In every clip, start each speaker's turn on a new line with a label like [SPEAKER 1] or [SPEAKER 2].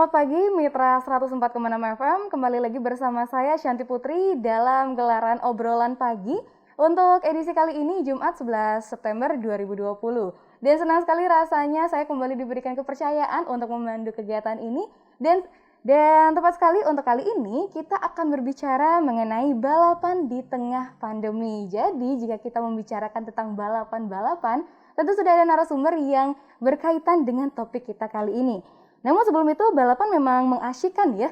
[SPEAKER 1] Selamat pagi Mitra 104,6 FM, kembali lagi bersama saya Shanti Putri dalam gelaran obrolan pagi untuk edisi kali ini Jumat 11 September 2020. Dan senang sekali rasanya saya kembali diberikan kepercayaan untuk memandu kegiatan ini dan tepat sekali untuk kali ini kita akan berbicara mengenai balapan di tengah pandemi. Jadi jika kita membicarakan tentang balapan-balapan, tentu sudah ada narasumber yang berkaitan dengan topik kita kali ini. Namun sebelum itu balapan memang mengasyikkan ya,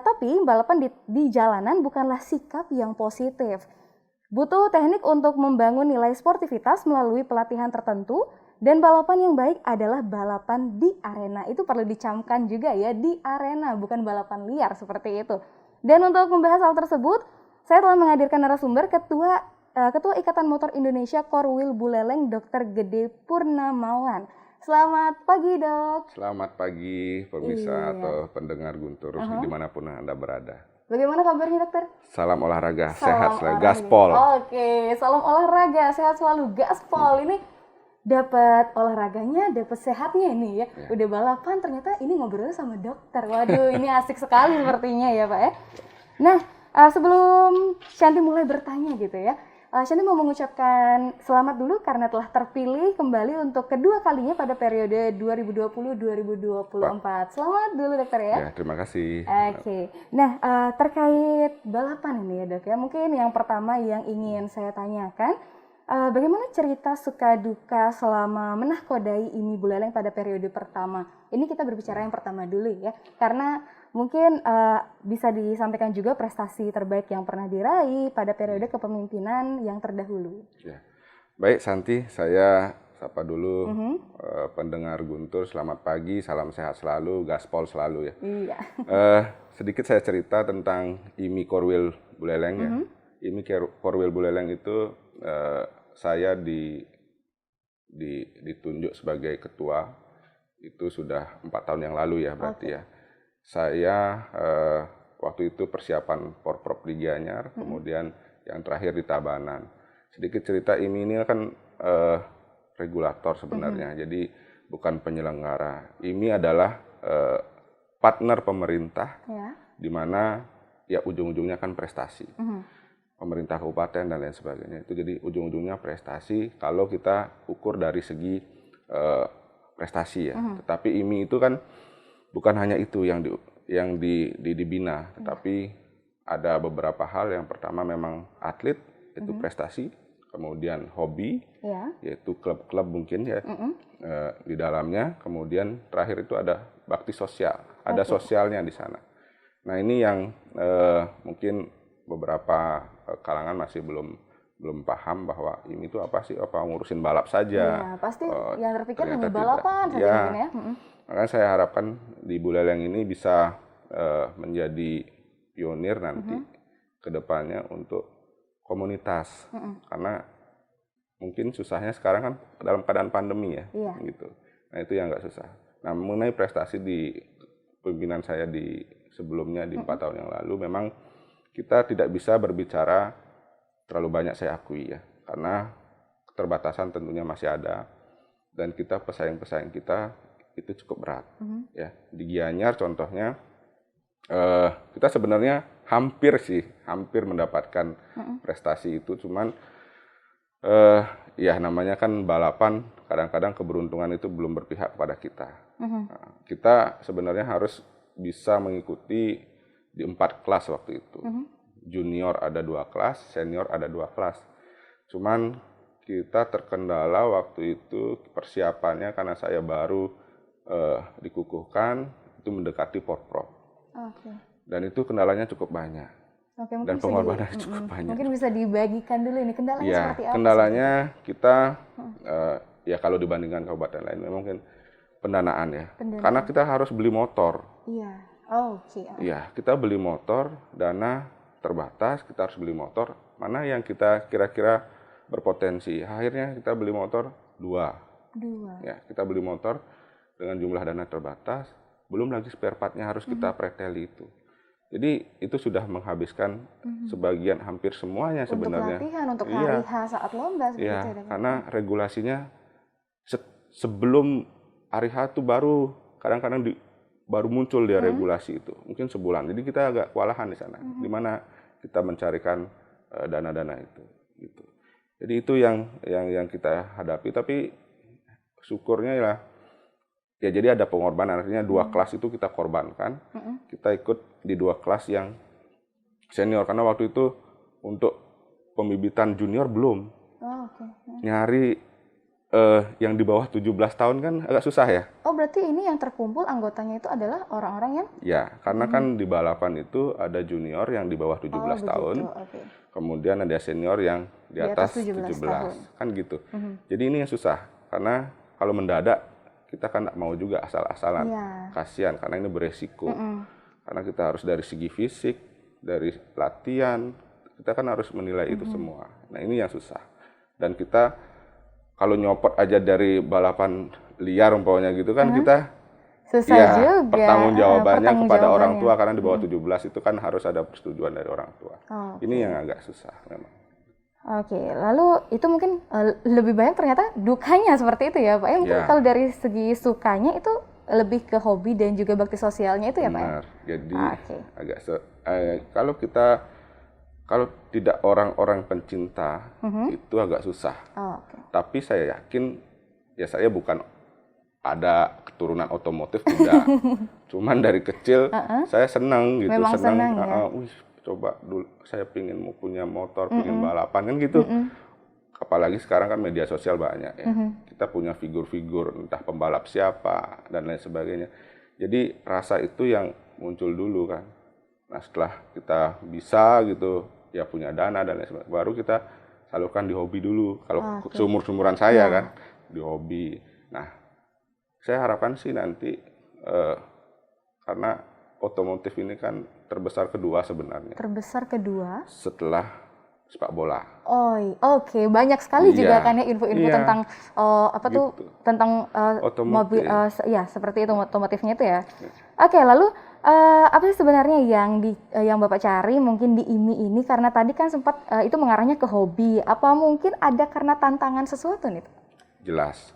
[SPEAKER 1] tapi balapan di jalanan bukanlah sikap yang positif. Butuh teknik untuk membangun nilai sportivitas melalui pelatihan tertentu dan balapan yang baik adalah balapan di arena. Itu perlu dicamkan juga ya, di arena bukan balapan liar seperti itu. Dan untuk membahas hal tersebut, saya telah menghadirkan narasumber Ketua Ikatan Motor Indonesia Korwil Buleleng Dr. Gede Purnamawan. Selamat pagi dok.
[SPEAKER 2] Selamat pagi pemirsa atau pendengar Guntur dimanapun Anda berada.
[SPEAKER 1] Bagaimana kabarnya dokter?
[SPEAKER 2] Salam olahraga, sehat selalu, gaspol.
[SPEAKER 1] Oke, salam olahraga, sehat selalu, gaspol. Ini dapat olahraganya, dapat sehatnya ini ya. Udah balapan ternyata ini ngobrolnya sama dokter. Waduh, ini asik sekali sepertinya ya Pak ya. Nah, sebelum Shanti mulai bertanya gitu ya, Shanti mau mengucapkan selamat dulu karena telah terpilih kembali untuk kedua kalinya pada periode 2020-2024. Selamat dulu dokter ya.
[SPEAKER 2] Ya, terima kasih.
[SPEAKER 1] Oke. Nah, terkait balapan ini ya dok ya, mungkin yang pertama yang ingin saya tanyakan, bagaimana cerita suka duka selama menahkodai IMI Buleleng pada periode pertama? Ini kita berbicara yang pertama dulu ya, karena mungkin bisa disampaikan juga prestasi terbaik yang pernah diraih pada periode kepemimpinan yang terdahulu.
[SPEAKER 2] Ya. Baik Santi, saya sapa dulu pendengar Guntur, selamat pagi, salam sehat selalu, gaspol selalu ya.
[SPEAKER 1] Iya.
[SPEAKER 2] Sedikit saya cerita tentang IMI Korwil Buleleng ya. IMI Korwil Buleleng itu saya ditunjuk sebagai ketua itu sudah 4 tahun yang lalu ya berarti ya. Saya waktu itu persiapan Porprov di Gianyar, kemudian yang terakhir di Tabanan. Sedikit cerita IMI ini kan regulator sebenarnya, jadi bukan penyelenggara. IMI adalah partner pemerintah, di mana ya ujung-ujungnya kan prestasi. Pemerintah kabupaten dan lain sebagainya. Itu jadi ujung-ujungnya prestasi kalau kita ukur dari segi prestasi ya. Tetapi IMI itu kan bukan hanya itu yang dibina, tetapi ada beberapa hal. Yang pertama memang atlet, itu prestasi, kemudian hobi, yaitu klub-klub mungkin ya di dalamnya, kemudian terakhir itu ada bakti sosial, ada sosialnya di sana. Nah ini yang mungkin beberapa kalangan masih belum paham bahwa ini tuh apa sih, apa ngurusin balap saja.
[SPEAKER 1] Iya, pasti yang terpikir hanya balapan saja mungkin ya.
[SPEAKER 2] Makanya saya harapkan di Buleleng ini bisa menjadi pionir nanti ke depannya untuk komunitas. Karena mungkin susahnya sekarang kan dalam keadaan pandemi ya. Gitu. Nah itu yang nggak susah. Nah mengenai prestasi di pimpinan saya di sebelumnya di 4 tahun yang lalu, memang kita tidak bisa berbicara terlalu banyak, saya akui ya. Karena keterbatasan tentunya masih ada. Dan kita pesaing-pesaing kita itu cukup berat. Ya, di Gianyar contohnya kita sebenarnya hampir mendapatkan prestasi itu, cuman ya namanya kan balapan, kadang-kadang keberuntungan itu belum berpihak kepada kita. Kita sebenarnya harus bisa mengikuti di 4 kelas waktu itu. Junior ada 2 kelas, senior ada 2 kelas. Cuman kita terkendala waktu itu persiapannya karena saya baru dikukuhkan, itu mendekati Porprov. Dan itu kendalanya cukup banyak. Dan pengorbanannya cukup banyak.
[SPEAKER 1] Mungkin bisa dibagikan dulu ini kendalanya seperti apa?
[SPEAKER 2] Kendalanya kita ya kalau dibandingkan kabupaten lain mungkin pendanaan ya. Karena kita harus beli motor. Iya, kita beli motor, dana terbatas, kita harus beli motor. Mana yang kita kira-kira berpotensi? Akhirnya kita beli motor 2. Ya, kita beli motor dengan jumlah dana terbatas, belum lagi spare part-nya harus kita preteli itu. Jadi itu sudah menghabiskan sebagian, hampir semuanya sebenarnya.
[SPEAKER 1] Untuk latihan, untuk hari H saat lomba.
[SPEAKER 2] Iya, karena regulasinya sebelum hari H itu baru kadang-kadang baru muncul dia regulasi itu, mungkin sebulan. Jadi kita agak kewalahan di sana, di mana kita mencarikan dana-dana itu. Gitu. Jadi itu yang kita hadapi. Tapi syukurnya ya jadi ada pengorbanan. Artinya 2 kelas itu kita korbankan. Kita ikut di 2 kelas yang senior karena waktu itu untuk pembibitan junior belum. Nyari yang di bawah 17 tahun kan agak susah ya.
[SPEAKER 1] Oh, berarti ini yang terkumpul anggotanya itu adalah orang-orang yang?
[SPEAKER 2] Ya, karena kan di balapan itu ada junior yang di bawah 17 tahun. Kemudian ada senior yang di atas 17 tahun. Kan gitu. Jadi ini yang susah. Karena kalau mendadak kita kan nggak mau juga asal-asalan. Kasihan karena ini beresiko. Karena kita harus dari segi fisik, dari latihan, kita kan harus menilai itu semua. Nah, ini yang susah. Dan kita kalau nyopot aja dari balapan liar umpamanya gitu kan kita
[SPEAKER 1] susah juga.
[SPEAKER 2] Pertanggungjawabannya kepada orang tua karena di bawah 17 itu kan harus ada persetujuan dari orang tua. Ini yang agak susah memang.
[SPEAKER 1] Oke, lalu itu mungkin lebih banyak ternyata dukanya seperti itu ya Pak. Mungkin kalau dari segi sukanya itu lebih ke hobi dan juga bakti sosialnya itu ya Pak.
[SPEAKER 2] Benar. Jadi agak kalau tidak orang-orang pencinta itu agak susah. Tapi saya yakin ya saya bukan ada keturunan otomotif tidak. Cuman dari kecil saya senang gitu, senang coba dulu saya pingin mau punya motor, pingin balapan kan gitu. Apalagi sekarang kan media sosial banyak ya. Kita punya figur-figur entah pembalap siapa dan lain sebagainya. Jadi rasa itu yang muncul dulu kan. Nah, setelah kita bisa gitu, ya punya dana dan lain sebagainya, baru kita salurkan di hobi dulu. Kalau seumur-umuran saya kan, di hobi. Nah, saya harapkan sih nanti, karena otomotif ini kan terbesar kedua sebenarnya.
[SPEAKER 1] Terbesar kedua?
[SPEAKER 2] Setelah sepak bola.
[SPEAKER 1] Oke. Banyak sekali juga kan ya info-info tentang tentang mobil, ya seperti itu otomotifnya itu ya. Oke, lalu apa sih sebenarnya yang Bapak cari mungkin di IMI ini, karena tadi kan sempat itu mengarahnya ke hobi. Apa mungkin ada karena tantangan sesuatu nih?
[SPEAKER 2] Jelas.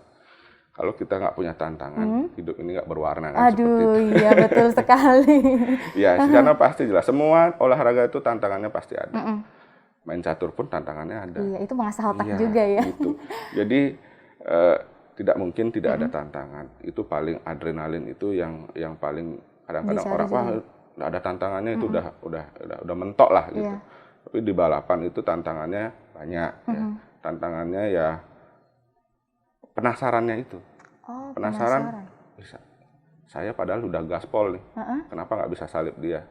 [SPEAKER 2] Kalau kita nggak punya tantangan, hidup ini nggak berwarna kan.
[SPEAKER 1] Aduh, iya betul sekali.
[SPEAKER 2] Ya, karena pasti jelas. Semua olahraga itu tantangannya pasti ada. Main catur pun tantangannya ada.
[SPEAKER 1] Iya, itu mengasah otak juga ya.
[SPEAKER 2] Gitu. Jadi tidak mungkin tidak ada tantangan. Itu paling adrenalin itu yang paling kadang-kadang orang nggak ada tantangannya itu udah mentok lah gitu. Tapi di balapan itu tantangannya banyak. Ya. Tantangannya ya penasarannya itu. Penasaran. Bisa. Saya padahal udah gaspol nih. Kenapa nggak bisa salib dia?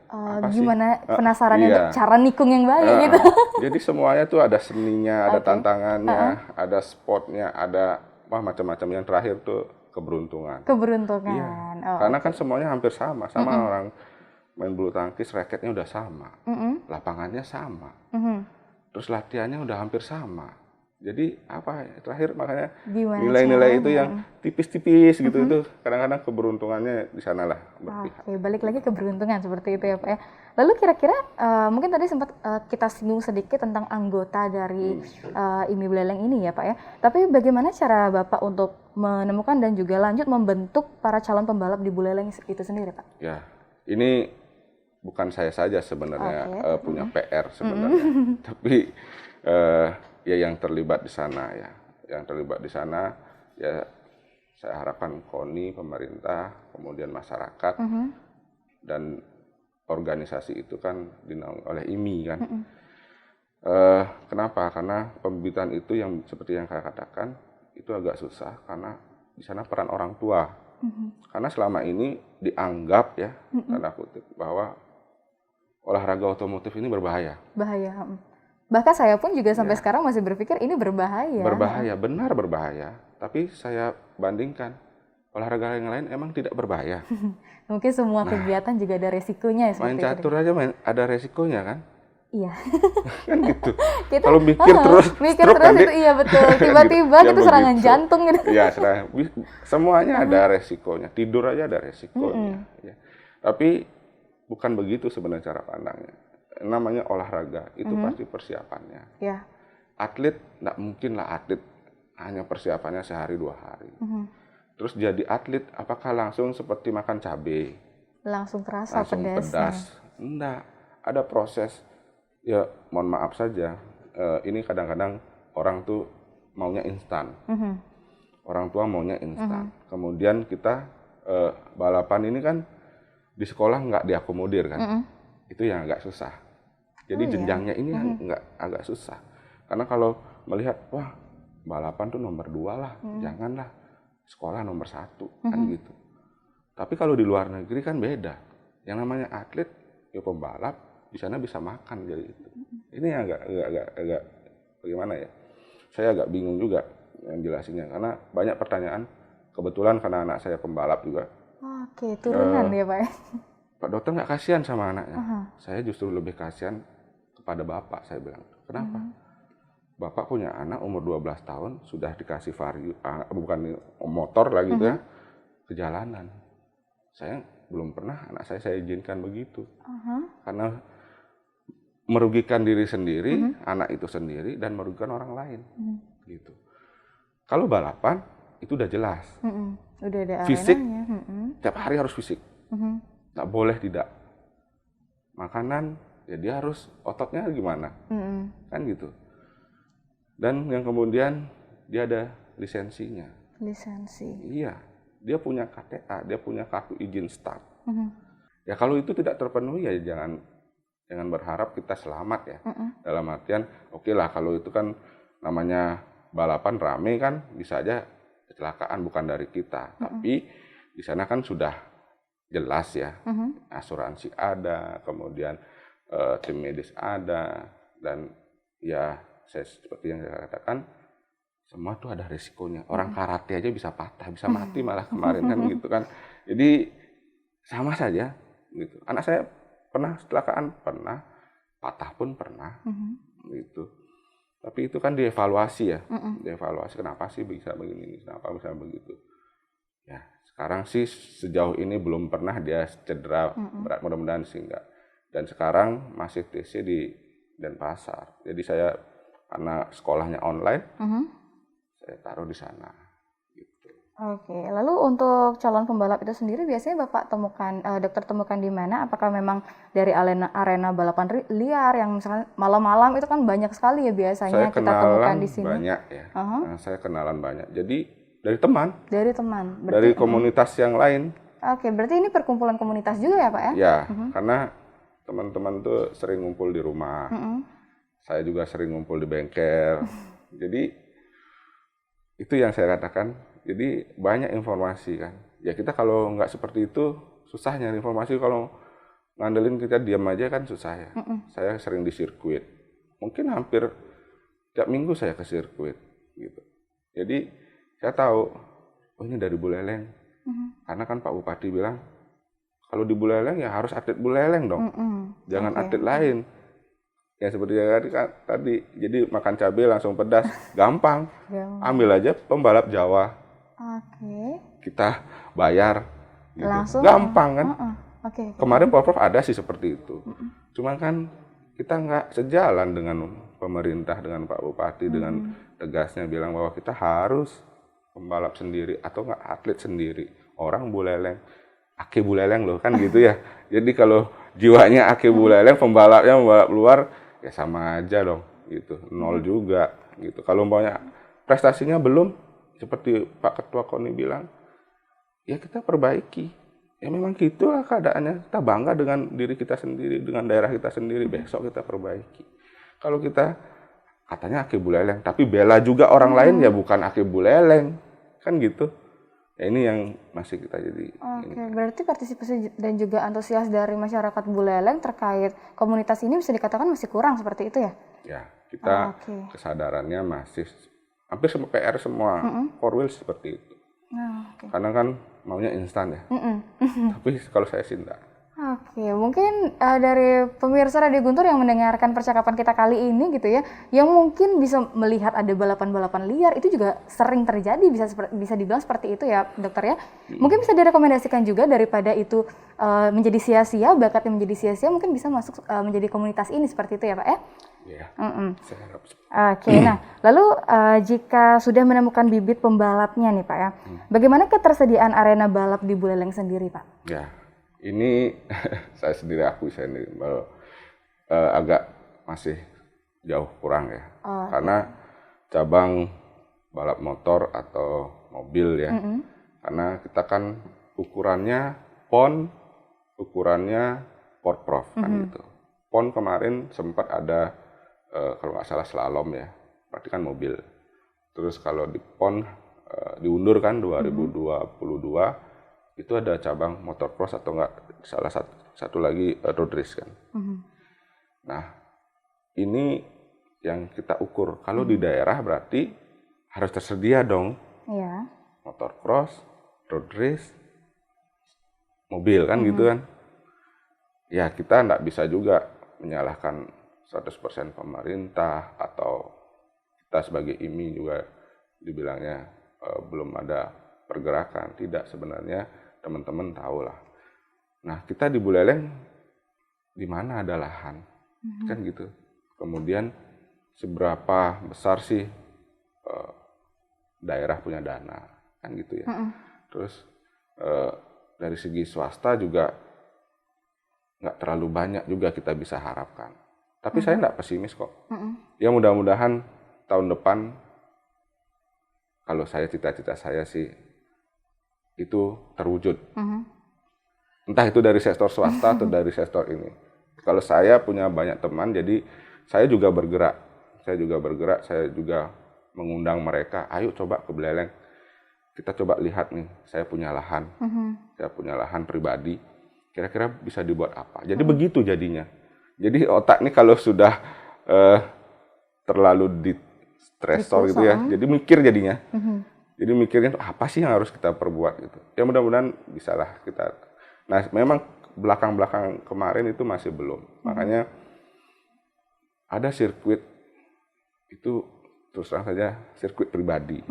[SPEAKER 1] Gimana penasarannya untuk cara nikung yang baik gitu?
[SPEAKER 2] Jadi semuanya tuh ada seninya, ada tantangannya, ada spotnya, ada macam-macam. Yang terakhir tuh keberuntungan.
[SPEAKER 1] Keberuntungan.
[SPEAKER 2] Iya. Karena kan semuanya hampir sama orang main bulu tangkis, raketnya udah sama, lapangannya sama, terus latihannya udah hampir sama. Jadi terakhir makanya nilai-nilai itu yang tipis-tipis gitu itu kadang-kadang keberuntungannya di sanalah berpihak.
[SPEAKER 1] Oke, balik lagi keberuntungan seperti itu ya Pak ya. Lalu kira-kira mungkin tadi sempat kita singgung sedikit tentang anggota dari IMI Buleleng ini ya Pak ya. Tapi bagaimana cara Bapak untuk menemukan dan juga lanjut membentuk para calon pembalap di Buleleng itu sendiri Pak?
[SPEAKER 2] Ya, ini bukan saya saja sebenarnya punya PR sebenarnya. Tapi ya yang terlibat di sana ya. Yang terlibat di sana ya saya harapkan KONI, pemerintah, kemudian masyarakat dan organisasi itu kan dinaungi oleh IMI kan. Kenapa? Karena pembibitan itu yang seperti yang saya katakan itu agak susah karena di sana peran orang tua. Karena selama ini dianggap ya tanda kutip bahwa olahraga otomotif ini berbahaya.
[SPEAKER 1] Bahkan saya pun juga sampai sekarang masih berpikir ini berbahaya.
[SPEAKER 2] Berbahaya, benar berbahaya. Tapi saya bandingkan olahraga yang lain emang tidak berbahaya.
[SPEAKER 1] Mungkin semua kegiatan juga ada resikonya.
[SPEAKER 2] Main catur aja ada resikonya kan?
[SPEAKER 1] Iya.
[SPEAKER 2] Kan gitu. Kalau mikir terus
[SPEAKER 1] itu iya betul. Tiba-tiba kita serangan jantung gitu.
[SPEAKER 2] Iya, semuanya ada resikonya. Tidur aja ada resikonya. Ya. Tapi bukan begitu sebenarnya cara pandangnya. Namanya olahraga itu pasti persiapannya. Atlet nggak mungkin lah atlet hanya persiapannya sehari 2 hari. Terus jadi atlet apakah langsung seperti makan cabai?
[SPEAKER 1] Langsung terasa
[SPEAKER 2] langsung
[SPEAKER 1] pedasnya.
[SPEAKER 2] pedas. Enggak, ada proses. Ya mohon maaf saja, ini kadang-kadang orang tuh maunya instan. Orang tua maunya instan. Kemudian kita balapan ini kan di sekolah nggak diakomodir kan. Itu yang agak susah. Jadi jenjangnya ini nggak agak susah. Karena kalau melihat, wah balapan tuh nomor 2 lah, janganlah sekolah nomor 1 kan gitu. Tapi kalau di luar negeri kan beda. Yang namanya atlet, ya pembalap di sana bisa makan jadi itu. Ini agak bagaimana ya? Saya agak bingung juga yang jelasinnya karena banyak pertanyaan. Kebetulan karena anak saya pembalap juga.
[SPEAKER 1] Oke, turunan ya Pak.
[SPEAKER 2] Pak dokter nggak kasihan sama anaknya. Saya justru lebih kasihan kepada bapak, saya bilang. Kenapa? Bapak punya anak umur 12 tahun sudah dikasih bukan motor lagi gitu ya, ke jalanan. Saya belum pernah anak saya izinkan begitu. Karena merugikan diri sendiri, anak itu sendiri, dan merugikan orang lain. Gitu. Kalau balapan, itu udah jelas.
[SPEAKER 1] Udah ada
[SPEAKER 2] fisik,
[SPEAKER 1] arenanya.
[SPEAKER 2] tiap hari harus fisik. Nggak boleh tidak. Makanan, ya dia harus ototnya gimana. Kan gitu. Dan yang kemudian, dia ada lisensinya.
[SPEAKER 1] Lisensi.
[SPEAKER 2] Iya. Dia punya KTA, dia punya kartu izin start. Ya kalau itu tidak terpenuhi ya jangan berharap kita selamat ya. Dalam artian, oke lah kalau itu kan namanya balapan rame kan bisa aja kecelakaan bukan dari kita. Tapi di sana kan sudah jelas ya. Asuransi ada, kemudian tim medis ada, dan ya seperti yang saya katakan, semua tuh ada risikonya. Orang karate aja bisa patah, bisa mati malah kemarin kan gitu kan. Jadi sama saja gitu. Anak saya pernah kecelakaan, pernah, patah pun pernah gitu. Tapi itu kan dievaluasi ya. Dievaluasi kenapa sih bisa begini, kenapa bisa begitu. Ya, sekarang sih sejauh ini belum pernah dia cedera berat, mudah-mudahan sih enggak. Dan sekarang masih TC di Denpasar. Jadi saya karena sekolahnya online, saya taruh di sana. Gitu.
[SPEAKER 1] Oke, lalu untuk calon pembalap itu sendiri biasanya Bapak temukan, dokter temukan di mana? Apakah memang dari arena balapan liar yang misalnya malam-malam itu kan banyak sekali ya biasanya kita temukan di sini?
[SPEAKER 2] Banyak ya. Saya kenalan banyak. Jadi dari teman.
[SPEAKER 1] Dari teman. Berarti,
[SPEAKER 2] dari komunitas yang lain.
[SPEAKER 1] Oke, berarti ini perkumpulan komunitas juga ya Pak ya?
[SPEAKER 2] Ya, karena teman-teman tuh sering ngumpul di rumah. Saya juga sering ngumpul di bengkel. Jadi itu yang saya katakan. Jadi banyak informasi kan. Ya kita kalau nggak seperti itu susah nyari informasi. Kalau ngandelin kita diam aja kan susah ya. Saya sering di sirkuit. Mungkin hampir tiap minggu saya ke sirkuit gitu. Jadi saya tahu, oh ini dari Buleleng. Karena kan Pak Bupati bilang kalau di Buleleng ya harus atlet Buleleng dong. Jangan atlet lain. Ya seperti yang tadi, jadi makan cabai langsung pedas, gampang. Ambil aja pembalap Jawa. Kita bayar, gitu.
[SPEAKER 1] Langsung,
[SPEAKER 2] gampang kan. Kemarin Prof ada sih seperti itu. Cuma kan kita nggak sejalan dengan pemerintah, dengan Pak Bupati, dengan tegasnya bilang bahwa kita harus pembalap sendiri atau nggak atlet sendiri. Orang Buleleng, Ake Buleleng loh kan gitu ya. Jadi kalau jiwanya Ake Buleleng, pembalapnya pembalap luar, ya sama aja dong gitu, nol juga gitu. Kalau umpamanya prestasinya belum seperti Pak Ketua KONI bilang, ya kita perbaiki. Ya memang gitulah keadaannya. Kita bangga dengan diri kita sendiri, dengan daerah kita sendiri. Besok kita perbaiki. Kalau kita katanya Ake Buleleng, tapi bela juga orang lain ya bukan Ake Buleleng, kan gitu. Ya ini yang masih kita jadi.
[SPEAKER 1] Berarti partisipasi dan juga antusias dari masyarakat Buleleng terkait komunitas ini bisa dikatakan masih kurang seperti itu ya?
[SPEAKER 2] Ya, kita kesadarannya masih hampir semua PR semua 4-wheel seperti itu. Karena kan maunya instan ya. Tapi kalau saya sih enggak.
[SPEAKER 1] Mungkin dari pemirsa Radio Guntur yang mendengarkan percakapan kita kali ini gitu ya, yang mungkin bisa melihat ada balapan-balapan liar, itu juga sering terjadi, bisa dibilang seperti itu ya dokter ya. Mungkin bisa direkomendasikan juga daripada itu menjadi sia-sia, bakatnya menjadi sia-sia, mungkin bisa masuk menjadi komunitas ini seperti itu ya Pak ya?
[SPEAKER 2] Iya, saya harap.
[SPEAKER 1] Nah lalu jika sudah menemukan bibit pembalapnya nih Pak ya, bagaimana ketersediaan arena balap di Buleleng sendiri Pak?
[SPEAKER 2] Ya, Ini saya sendiri akui saya sendiri agak masih jauh kurang ya. Karena cabang balap motor atau mobil ya. Karena kita kan ukurannya PON, ukurannya Porprov kan gitu. PON kemarin sempat ada kalau nggak salah slalom ya. Berarti kan mobil. Terus kalau di PON diundur kan 2022 itu ada cabang motocross atau enggak salah satu lagi road race kan. Nah, ini yang kita ukur. Kalau di daerah berarti harus tersedia dong.
[SPEAKER 1] Iya.
[SPEAKER 2] Motocross, road race, mobil kan gitu kan. Ya, kita enggak bisa juga menyalahkan 100% pemerintah atau kita sebagai IMI juga dibilangnya belum ada pergerakan. Tidak, sebenarnya teman-teman tahu lah. Nah, kita di Buleleng di mana ada lahan, kan gitu. Kemudian seberapa besar sih daerah punya dana, kan gitu ya. Terus dari segi swasta juga nggak terlalu banyak juga kita bisa harapkan. Tapi saya nggak pesimis kok. Ya mudah-mudahan tahun depan, kalau saya cita-cita saya sih itu terwujud. Entah itu dari sektor swasta atau dari sektor ini. Kalau saya punya banyak teman, jadi saya juga bergerak. Saya juga mengundang mereka, ayo coba ke Buleleng. Kita coba lihat nih, saya punya lahan. Saya punya lahan pribadi. Kira-kira bisa dibuat apa? Jadi begitu jadinya. Jadi otak nih kalau sudah terlalu di stressor gitu ya, jadi mikir jadinya. Jadi mikirnya apa sih yang harus kita perbuat gitu. Ya mudah-mudahan bisalah kita. Nah memang belakang-belakang kemarin itu masih belum. Makanya ada sirkuit itu terus terang saja sirkuit pribadi.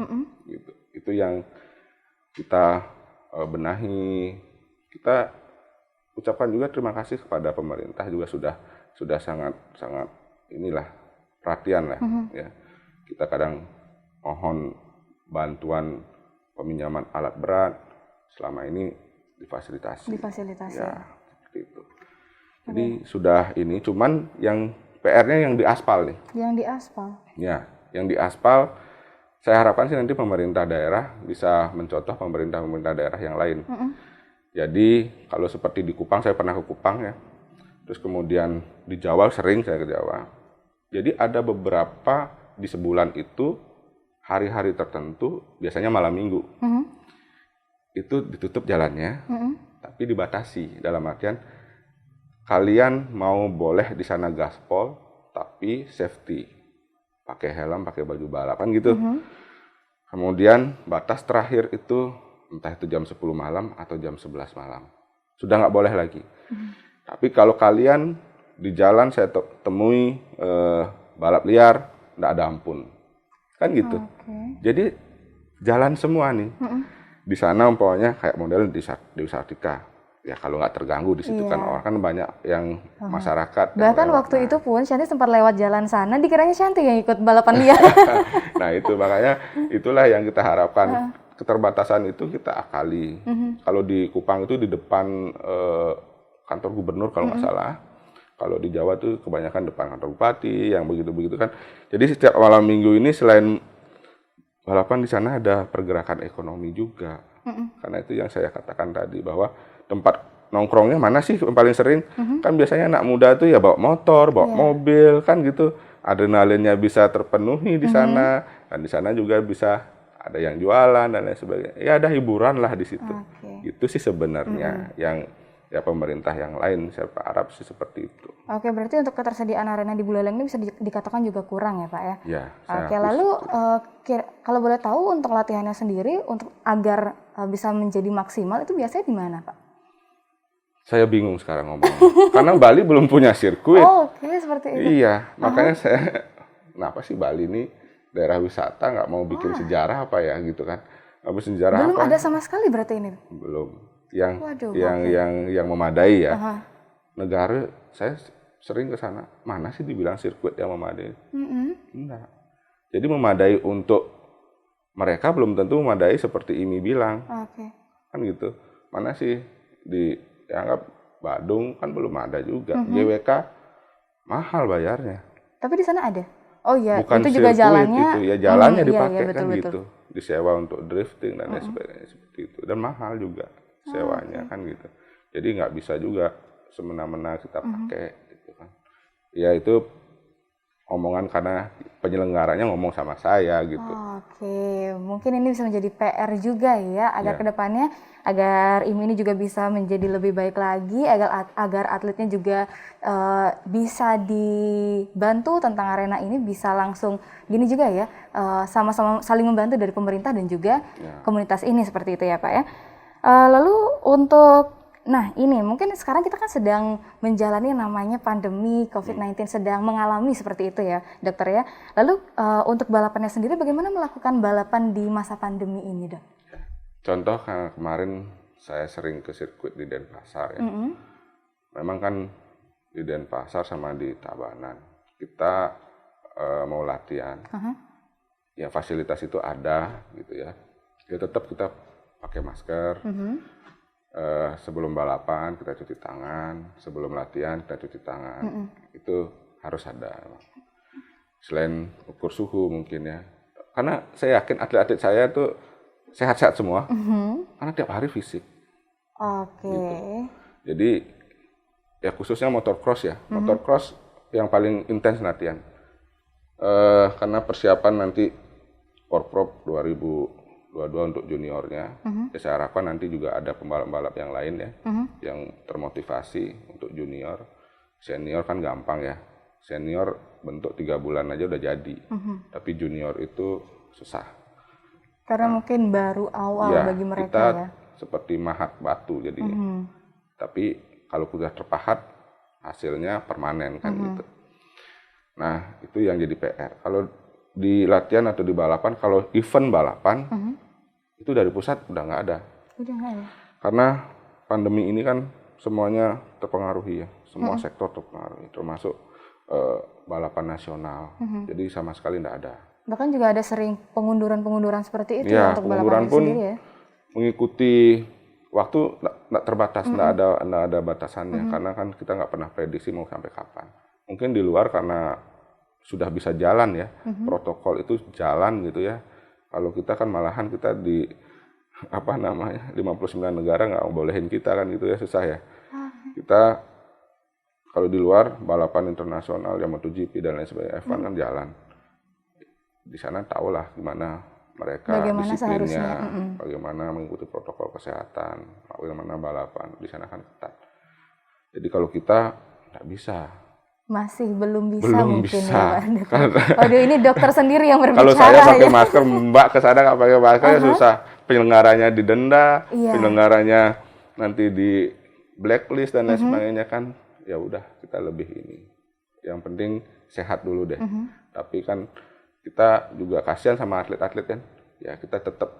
[SPEAKER 2] Gitu. Itu yang kita benahi. Kita ucapkan juga terima kasih kepada pemerintah juga sudah sangat inilah perhatian lah. Ya. Kita kadang mohon bantuan peminjaman alat berat selama ini difasilitasi. Ya, seperti itu. Jadi sudah ini, cuman yang PR-nya yang diaspal nih.
[SPEAKER 1] Yang diaspal.
[SPEAKER 2] Ya, yang diaspal saya harapkan sih nanti pemerintah daerah bisa mencontoh pemerintah daerah yang lain. Jadi kalau seperti di Kupang, saya pernah ke Kupang ya. Terus kemudian di Jawa, sering saya ke Jawa. Jadi ada beberapa di sebulan itu hari-hari tertentu, biasanya malam minggu, itu ditutup jalannya, tapi dibatasi. Dalam artian, kalian mau boleh di sana gaspol, tapi safety. Pakai helm, pakai baju balapan gitu. Kemudian batas terakhir itu, entah itu jam 10 malam atau jam 11 malam. Sudah nggak boleh lagi. Tapi kalau kalian di jalan saya temui balap liar, nggak ada ampun. Kan gitu. Jadi jalan semua nih. Di sana umpamanya kayak model di Sartika. Ya kalau nggak terganggu di situ kan orang kan banyak yang masyarakat.
[SPEAKER 1] Bahkan waktu itu pun Shanti sempat lewat jalan sana, dikiranya Shanti yang ikut balapan liar.
[SPEAKER 2] Nah itu makanya itulah yang kita harapkan. Keterbatasan itu kita akali. Kalau di Kupang itu di depan kantor gubernur kalau nggak salah. Kalau di Jawa tuh kebanyakan depan kantor bupati, yang begitu-begitu kan. Jadi setiap malam minggu ini selain balapan di sana ada pergerakan ekonomi juga. Karena itu yang saya katakan tadi bahwa tempat nongkrongnya mana sih yang paling sering? Kan biasanya anak muda tuh ya bawa motor, bawa mobil kan gitu. Adrenalinnya bisa terpenuhi di sana dan di sana juga bisa ada yang jualan dan lain sebagainya. Ya ada hiburan lah di situ. Itu sih sebenarnya yang ya pemerintah yang lain saya harap sih seperti itu.
[SPEAKER 1] Oke, berarti untuk ketersediaan arena di Buleleng ini bisa dikatakan juga kurang ya Pak ya?
[SPEAKER 2] Ya.
[SPEAKER 1] Oke, lalu kalau boleh tahu untuk latihannya sendiri untuk agar bisa menjadi maksimal itu biasanya di mana Pak?
[SPEAKER 2] Saya bingung sekarang ngomong. Karena Bali belum punya sirkuit.
[SPEAKER 1] Oke, seperti itu.
[SPEAKER 2] Iya, makanya saya kenapa sih Bali ini daerah wisata nggak mau bikin sejarah apa ya gitu kan? Nggak bikin sejarah
[SPEAKER 1] belum
[SPEAKER 2] apa?
[SPEAKER 1] ada sama sekali berarti ini?
[SPEAKER 2] Belum.
[SPEAKER 1] Waduh,
[SPEAKER 2] yang memadai ya. Negara saya sering ke sana, mana sih dibilang sirkuit yang memadai? Enggak. Jadi memadai untuk mereka belum tentu memadai seperti IMI bilang. Kan gitu. Mana sih di dianggap Badung kan belum ada juga. GWK mahal bayarnya.
[SPEAKER 1] Tapi di sana ada? Oh iya,
[SPEAKER 2] Bukan
[SPEAKER 1] itu juga
[SPEAKER 2] sirkuit
[SPEAKER 1] jalannya.
[SPEAKER 2] itu ya, jalannya
[SPEAKER 1] Iya,
[SPEAKER 2] dipakai
[SPEAKER 1] iya,
[SPEAKER 2] kan
[SPEAKER 1] betul.
[SPEAKER 2] gitu. Disewa untuk drifting dan lain sebagainya seperti itu. Dan mahal juga sewanya kan gitu. Jadi nggak bisa juga semena-mena kita pakai gitu kan. Ya itu omongan karena penyelenggaranya ngomong sama saya gitu.
[SPEAKER 1] Oke, mungkin ini bisa menjadi PR juga ya, agar
[SPEAKER 2] Ya.
[SPEAKER 1] kedepannya, agar IMI ini juga bisa menjadi lebih baik lagi, agar atletnya juga bisa dibantu tentang arena ini, bisa langsung gini juga ya, sama-sama saling membantu dari pemerintah dan juga komunitas ini, seperti itu ya Pak ya. Lalu untuk nah ini mungkin sekarang kita kan sedang menjalani namanya pandemi COVID-19, sedang mengalami seperti itu ya dokter ya. Lalu untuk balapannya sendiri bagaimana melakukan balapan di masa pandemi ini dok?
[SPEAKER 2] Contoh kemarin saya sering ke sirkuit di Denpasar ya. Memang kan di Denpasar sama di Tabanan kita mau latihan. Ya fasilitas itu ada gitu ya. Ya tetap kita pakai masker. Sebelum balapan kita cuci tangan, sebelum latihan kita cuci tangan. Itu harus ada. Selain ukur suhu mungkin ya. Karena saya yakin atlet-atlet saya tuh sehat-sehat semua. Karena tiap hari fisik.
[SPEAKER 1] Oke.
[SPEAKER 2] Gitu. Jadi ya khususnya motocross ya. Motocross yang paling intens latihan. Karena persiapan nanti Porprov 2022 untuk juniornya, ya saya harapkan nanti juga ada pembalap-pembalap yang lain ya, yang termotivasi untuk junior. Senior kan gampang ya, senior bentuk 3 bulan aja udah jadi, tapi junior itu susah.
[SPEAKER 1] Karena mungkin baru awal
[SPEAKER 2] Ya,
[SPEAKER 1] bagi mereka
[SPEAKER 2] kita
[SPEAKER 1] ya.
[SPEAKER 2] seperti mahat batu jadinya. Tapi kalau sudah terpahat, hasilnya permanen kan gitu. Nah, itu yang jadi PR. Kalau di latihan atau di balapan, kalau event balapan, itu dari pusat udah nggak ada.
[SPEAKER 1] Udah nggak ya?
[SPEAKER 2] Karena pandemi ini kan semuanya terpengaruhi ya, semua sektor terpengaruhi, termasuk balapan nasional. Jadi sama sekali nggak ada.
[SPEAKER 1] Bahkan juga ada sering pengunduran seperti itu
[SPEAKER 2] Ya,
[SPEAKER 1] ya untuk
[SPEAKER 2] pengunduran
[SPEAKER 1] balapan
[SPEAKER 2] pun
[SPEAKER 1] sendiri ya.
[SPEAKER 2] mengikuti waktu nggak terbatas, nggak ada batasannya, karena kan kita nggak pernah prediksi mau sampai kapan. Mungkin di luar karena sudah bisa jalan ya, protokol itu jalan gitu ya. Kalau kita kan malahan kita di 59 negara nggak bolehin kita kan gitu ya, susah ya. Kita kalau di luar balapan internasional yang MotoGP dan lain sebagainya, F1 kan jalan. Di sana tahulah gimana mereka
[SPEAKER 1] Bagaimana
[SPEAKER 2] disiplinnya,
[SPEAKER 1] seharusnya,
[SPEAKER 2] bagaimana mengikuti protokol kesehatan, bagaimana balapan. Di sana kan ketat. Jadi kalau kita nggak bisa.
[SPEAKER 1] Masih belum bisa
[SPEAKER 2] Belum
[SPEAKER 1] mungkin
[SPEAKER 2] bisa.
[SPEAKER 1] ya Pak. Waduh, ini dokter sendiri yang berbicara.
[SPEAKER 2] Kalau saya pakai
[SPEAKER 1] ya.
[SPEAKER 2] masker, Mbak kesana nggak pakai masker ya susah. Penyelenggaranya didenda, penyelenggaranya nanti di blacklist dan lain sebagainya kan. Ya udah kita lebih ini. Yang penting sehat dulu deh. Tapi kan kita juga kasihan sama atlet-atlet kan. Ya kita tetap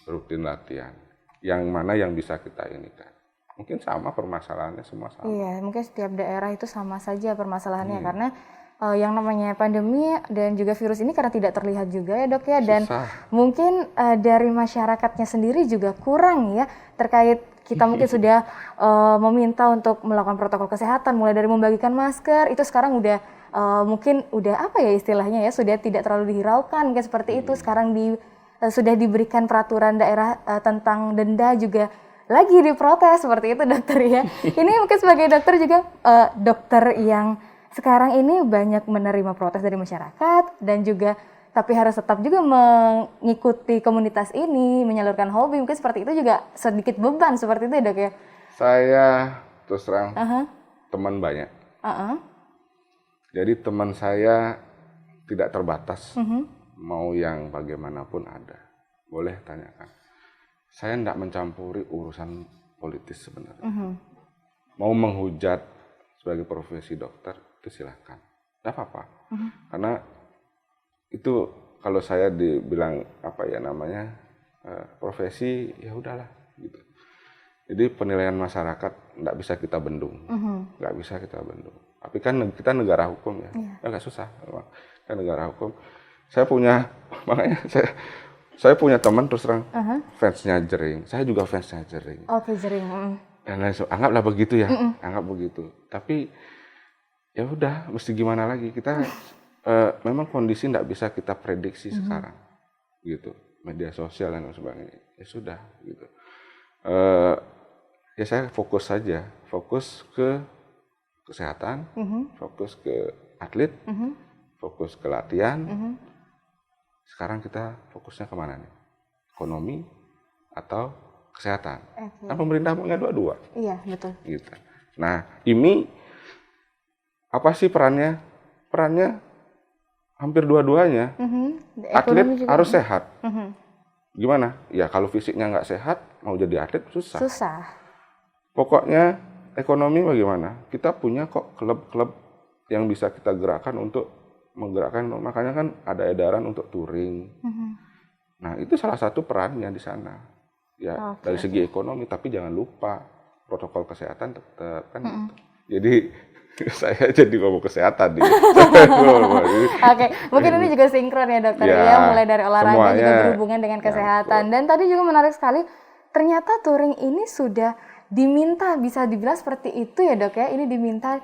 [SPEAKER 2] rutin latihan. Yang mana yang bisa kita ini kan. Mungkin sama permasalahannya semua sama.
[SPEAKER 1] Iya, mungkin setiap daerah itu sama saja permasalahannya karena yang namanya pandemi dan juga virus ini karena tidak terlihat juga ya dok ya, dan mungkin dari masyarakatnya sendiri juga kurang ya terkait kita mungkin sudah meminta untuk melakukan protokol kesehatan mulai dari membagikan masker itu sekarang udah mungkin udah apa ya istilahnya ya sudah tidak terlalu dihiraukan mungkin seperti itu sekarang sudah diberikan peraturan daerah tentang denda juga lagi diprotes seperti itu dokter ya. Ini mungkin sebagai dokter juga dokter yang sekarang ini banyak menerima protes dari masyarakat dan juga tapi harus tetap juga mengikuti komunitas ini, menyalurkan hobi mungkin seperti itu juga sedikit beban seperti itu ya dok ya.
[SPEAKER 2] Saya terus terang teman banyak. Jadi teman saya tidak terbatas, mau yang bagaimanapun ada, boleh tanyakan. Saya tidak mencampuri urusan politis sebenarnya. Mau menghujat sebagai profesi dokter itu silahkan, tidak apa-apa. Karena itu kalau saya dibilang apa ya namanya profesi ya udahlah gitu. Jadi penilaian masyarakat tidak bisa kita bendung, nggak bisa kita bendung. Tapi kan kita negara hukum ya, nggak susah, kan negara hukum. Saya punya makanya saya punya teman terus terang fansnya Jering, saya juga fansnya Jering.
[SPEAKER 1] Oke, Jering.
[SPEAKER 2] dan lain sebagainya. Anggaplah begitu ya, anggap begitu. Tapi ya udah, mesti gimana lagi, kita memang kondisi tidak bisa kita prediksi sekarang, gitu. Media sosial dan sebagainya, ya sudah, gitu. Ya saya fokus saja, fokus ke kesehatan, fokus ke atlet, fokus ke latihan. Sekarang kita fokusnya kemana nih? Ekonomi atau kesehatan? Kan pemerintah punya dua-dua.
[SPEAKER 1] Iya, betul.
[SPEAKER 2] Gitu. Nah, ini apa sih perannya? Perannya hampir dua-duanya. Atlet harus sehat. Gimana? Ya kalau fisiknya nggak sehat, mau jadi atlet susah. Pokoknya ekonomi bagaimana? Kita punya kok klub-klub yang bisa kita gerakkan untuk menggerakkan. Makanya kan ada edaran untuk touring. Nah itu salah satu perannya di sana. Ya dari segi ekonomi, tapi jangan lupa protokol kesehatan tetap kan. Gitu. Jadi saya jadi ngomong kesehatan nih.
[SPEAKER 1] Oke, mungkin ini juga sinkron ya dokter ya, mulai dari olahraga juga berhubungan dengan kesehatan. Dan tadi juga menarik sekali, ternyata touring ini sudah diminta, bisa dibilang seperti itu ya dok ya, ini diminta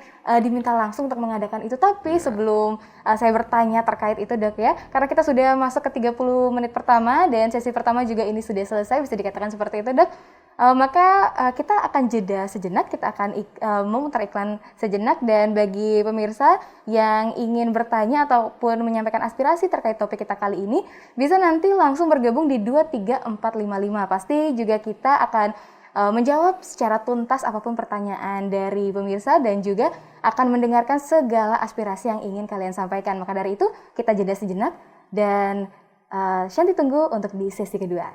[SPEAKER 1] langsung untuk mengadakan itu. Tapi sebelum saya bertanya terkait itu dok ya, karena kita sudah masuk ke 30 menit pertama dan sesi pertama juga ini sudah selesai, bisa dikatakan seperti itu dok. Maka kita akan jeda sejenak, kita akan memutar iklan sejenak, dan bagi pemirsa yang ingin bertanya ataupun menyampaikan aspirasi terkait topik kita kali ini, bisa nanti langsung bergabung di 23455. Pasti juga kita akan menjawab secara tuntas apapun pertanyaan dari pemirsa dan juga akan mendengarkan segala aspirasi yang ingin kalian sampaikan. Maka dari itu kita jeda sejenak dan Shanti tunggu untuk di sesi kedua.